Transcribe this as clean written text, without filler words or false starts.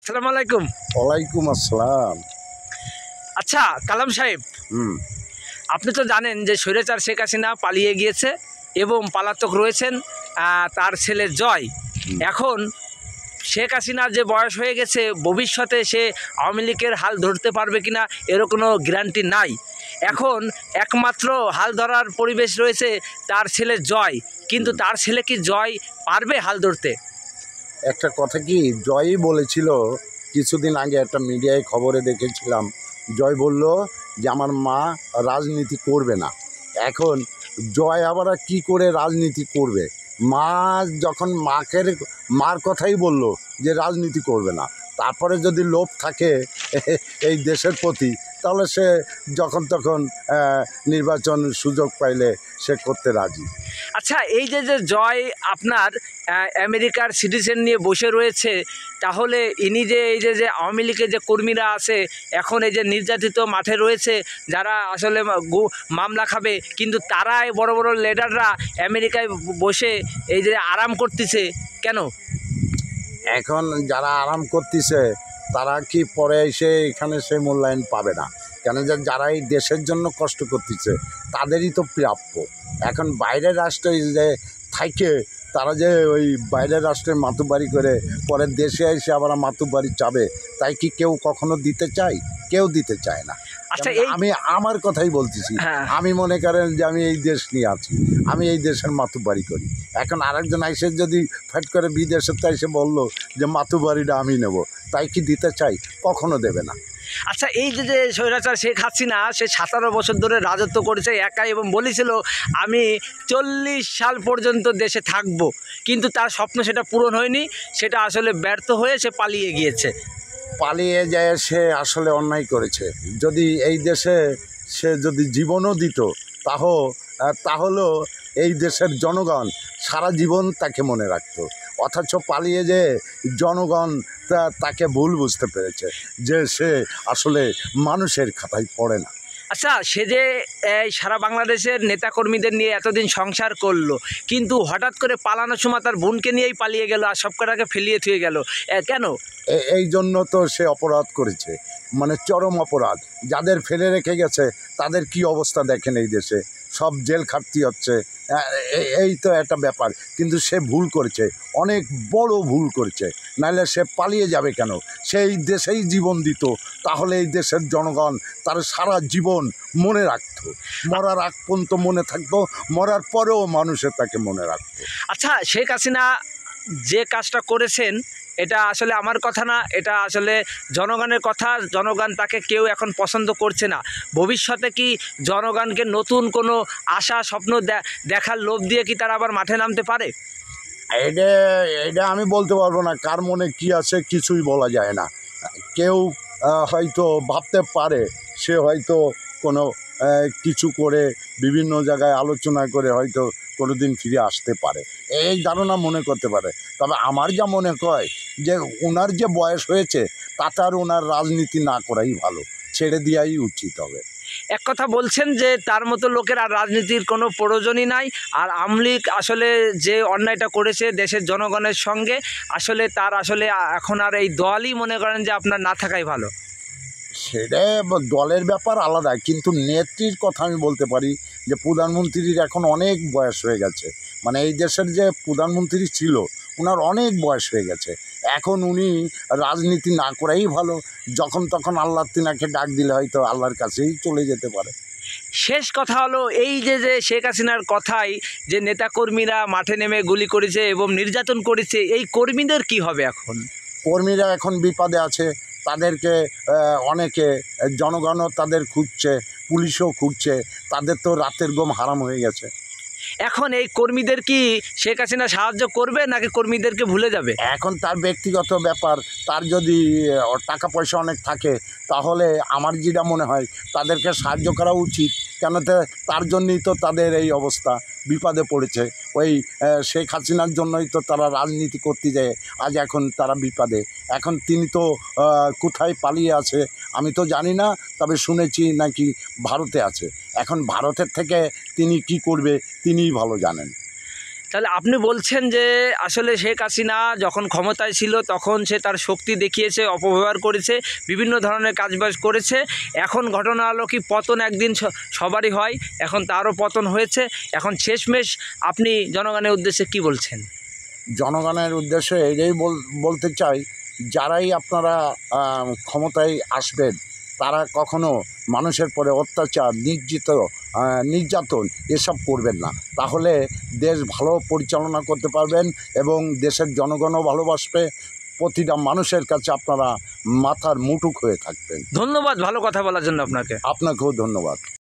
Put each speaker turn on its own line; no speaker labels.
আসসালামু আলাইকুম।
ওয়ালাইকুম আসসালাম।
আচ্ছা কালাম সাহেব, আপনি তো জানেন যে স্বৈরাচার শেখ হাসিনা পালিয়ে গিয়েছে এবং পলাতক রয়েছেন তার ছেলে জয়। এখন শেখ হাসিনার যে বয়স হয়ে গেছে, ভবিষ্যতে সে আওয়ামী লীগের হাল ধরতে পারবে কিনা এরও কোনো গ্যারান্টি নাই। এখন একমাত্র হাল ধরার পরিবেশ রয়েছে তার ছেলে জয়, কিন্তু তার ছেলে কি জয় পারবে হাল ধরতে?
একটা কথা কি জয়ই বলেছিল কিছুদিন আগে, একটা মিডিয়ায় খবরে দেখেছিলাম, জয় বলল যে আমার মা রাজনীতি করবে না। এখন জয় আবার কি করে রাজনীতি করবে? মা যখন মার কথাই বলল যে রাজনীতি করবে না, তারপরে যদি লোভ থাকে এই দেশের প্রতি, তাহলে সে যখন তখন নির্বাচন সুযোগ পাইলে সে করতে রাজি।
আচ্ছা, এই যে যে জয় আপনার আমেরিকার সিটিজেন নিয়ে বসে রয়েছে, তাহলে ইনি যে এই যে যে আওয়ামী লীগের যে কর্মীরা আছে এখন এই যে নির্যাতিত মাঠে রয়েছে, যারা আসলে মামলা খাবে, কিন্তু তারাই বড় বড় লিডাররা আমেরিকায় বসে এই যে আরাম করতেছে কেন?
এখন যারা আরাম করতেছে তারা কি পরে এসে এখানে সে মূল্যায়ন পাবে না? কেন যে যারা এই দেশের জন্য কষ্ট করতেছে তাদেরই তো প্রাপ্য। এখন বাইরের রাষ্ট্রে যে থাকে, তারা যে ওই বাইরের রাষ্ট্রে মাতুব্বাড়ি করে পরে দেশে এসে আবার মাতুব্বাড়ি চাবে, তাই কি কেউ কখনো দিতে চায়? কেউ দিতে চায় না।
আচ্ছা,
আমি আমার কথাই বলতেছি। আমি মনে করেন যে আমি এই দেশ নিয়ে আছি, আমি এই দেশের মাতুব্বাড়ি করি। এখন আরেকজন আইসে যদি ফ্যাট করে বিদেশের তাই সে বললো যে মাতুব্বাড়িটা আমি নেব, তাই কি দিতে চাই? কখনো দেবে না।
আচ্ছা, এই যে যে স্বৈরাচার শেখ হাসিনা, সে 17 বছর ধরে রাজত্ব করেছে একাই এবং বলেছিল আমি 40 সাল পর্যন্ত দেশে থাকব, কিন্তু তার স্বপ্ন সেটা পূরণ হয়নি, সেটা আসলে ব্যর্থ হয়ে সে পালিয়ে গিয়েছে।
পালিয়ে যায় সে আসলে অন্যায় করেছে। যদি এই দেশে সে যদি জীবনও দিত তাহলেও এই দেশের জনগণ সারা জীবন তাকে মনে রাখত। অথচ পালিয়ে যে জনগণ তাকে ভুল বুঝতে পেরেছে যে সে আসলে মানুষের খাতায় পড়ে না।
আচ্ছা, সে যে সারা বাংলাদেশের নেতাকর্মীদের নিয়ে এতদিন সংসার করলো, কিন্তু হঠাৎ করে পালানোর সময় তার বোনকে নিয়েই পালিয়ে গেল আর সব কটাকে ফেলিয়ে থুয়ে গেল কেন?
এই জন্য তো সে অপরাধ করেছে, মানে চরম অপরাধ। যাদের ফেলে রেখে গেছে তাদের কি অবস্থা দেখেন, এই দেশে সব জেল খাটতি হচ্ছে। এই তো একটা ব্যাপার, কিন্তু সে ভুল করেছে, অনেক বড় ভুল করেছে। নাহলে সে পালিয়ে যাবে কেন? সেই দেশেই জীবন দিত, তাহলে এই দেশের জনগণ তার সারা জীবন মনে রাখত। মরার আগ পর্যন্ত মনে থাকতো, মরার পরেও মানুষের তাকে মনে রাখতো।
আচ্ছা, শেখ হাসিনা যে কাজটা করেছেন এটা আসলে আমার কথা না, এটা আসলে জনগণের কথা। জনগণ তাকে কেউ এখন পছন্দ করছে না। ভবিষ্যতে কি জনগণকে নতুন কোনো আশা স্বপ্ন দেখার লোভ দিয়ে কি তারা আবার মাঠে নামতে পারে?
এটা আমি বলতে পারবো না, কার মনে কি আছে কিছুই বলা যায় না। কেউ হয়তো ভাবতে পারে সে হয়তো কোনো কিছু করে বিভিন্ন জায়গায় আলোচনা করে হয়তো কোনো দিন ফিরে আসতে পারে, এই ধারণা মনে করতে পারে। তবে আমার যা মনে হয় যে ওনার যে বয়স হয়েছে তাতে আর ওনার রাজনীতি না করাই ভালো, ছেড়ে দেওয়াই উচিত হবে।
এক কথা বলছেন যে তার মতো লোকের আর রাজনীতির কোনো প্রয়োজনই নাই, আর আওয়ামী লীগ আসলে যে অন্যায়টা করেছে দেশের জনগণের সঙ্গে, আসলে তার আসলে এখন আর এই দলই মনে করেন যে আপনার না থাকাই ভালো।
সেটা দলের ব্যাপার আলাদা, কিন্তু নেত্রীর কথা আমি বলতে পারি যে প্রধানমন্ত্রীর এখন অনেক বয়স হয়ে গেছে। মানে এই দেশের যে প্রধানমন্ত্রী ছিল ওনার অনেক বয়স হয়ে গেছে। এখন উনি রাজনীতি না করাই ভালো। যখন তখন আল্লাহ তিনাকে ডাক দিলে হয়তো আল্লাহর কাছেই চলে যেতে পারে।
শেষ কথা হলো এই যে যে শেখ হাসিনার কথাই যে নেতাকর্মীরা মাঠে নেমে গুলি করেছে এবং নির্যাতন করেছে, এই কর্মীদের কি হবে এখন?
কর্মীরা এখন বিপদে আছে, তাদেরকে অনেকে জনগণও তাদের খুঁজছে, পুলিশও খুঁজছে, তাদের তো রাতের ঘুম হারাম হয়ে গেছে।
এখন এই কর্মীদের কি শেখ হাসিনা সাহায্য করবে নাকি কর্মীদেরকে ভুলে যাবে?
এখন তার ব্যক্তিগত ব্যাপার। তার যদি টাকা পয়সা অনেক থাকে তাহলে আমার যেটা মনে হয় তাদেরকে সাহায্য করা উচিত। কেন তার জন্যই তো তাদের এই অবস্থা, বিপদে পড়েছে। ওই শেখ হাসিনার জন্যই তো তারা রাজনীতি করতে যায়, আজ এখন তারা বিপদে। এখন তিনি তো কোথায় পালিয়ে আছে আমি তো জানি না, তবে শুনেছি নাকি ভারতে আছে। এখন ভারতের থেকে তিনি কি করবে তিনিই ভালো জানেন।
তাহলে আপনি বলছেন যে আসলে শেখ হাসিনা যখন ক্ষমতায় ছিল তখন সে তার শক্তি দেখিয়েছে, অপব্যবহার করেছে, বিভিন্ন ধরনের কাজবাজ করেছে। এখন ঘটনা হলো কি পতন একদিন সবারই হয়, এখন তারও পতন হয়েছে। এখন শেষমেশ আপনি জনগণের উদ্দেশ্যে কি বলছেন?
জনগণের উদ্দেশ্যে এটাই বলতে চাই, যারাই আপনারা ক্ষমতায় আসবেন তারা কখনো মানুষের পরে অত্যাচার, নির্যাতন এসব করবেন না। তাহলে দেশ ভালো পরিচালনা করতে পারবেন এবং দেশের জনগণও ভালোবাসবে। প্রতিটা মানুষের কাছে আপনারা মাথার মুটুক হয়ে থাকবেন।
ধন্যবাদ ভালো কথা বলার জন্য আপনাকে।
আপনাকেও ধন্যবাদ।